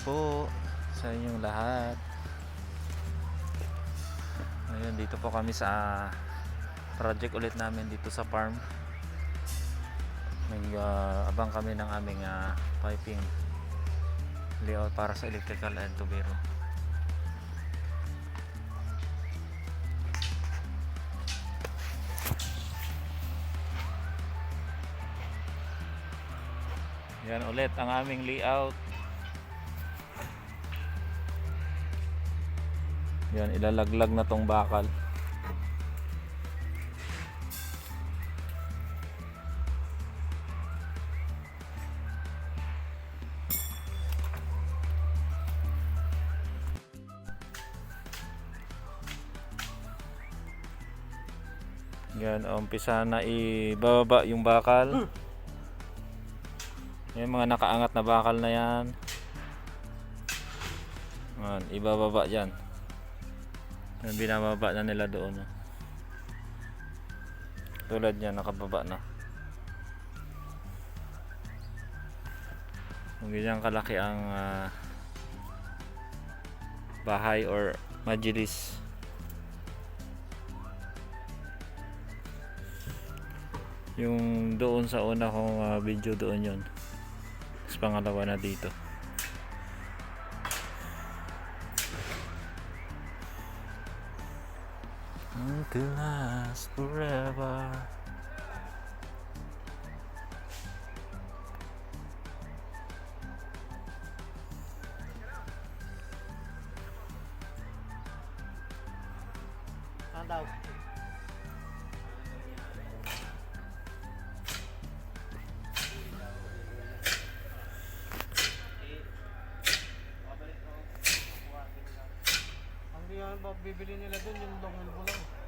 po sa inyong lahat. Ngayon dito po kami sa project ulit namin dito sa farm. Abang kami ng aming piping layout para sa electrical and tubero. Yan ulit ang aming layout. Yan, ilalaglag na tong bakal. Yan, umpisa na ibababa yung bakal. Yan, mga nakaangat na bakal na yan. Yan, ibababa dyan. Yan, binababa na nila doon. Tulad niya, nakababa na. Kung ganyan kalaki ang bahay or majlis. Yung doon sa una kong video doon yon. Tapos pangalawa na dito. To last forever. Daw. Ang bibili nila doon yung long elbow lang.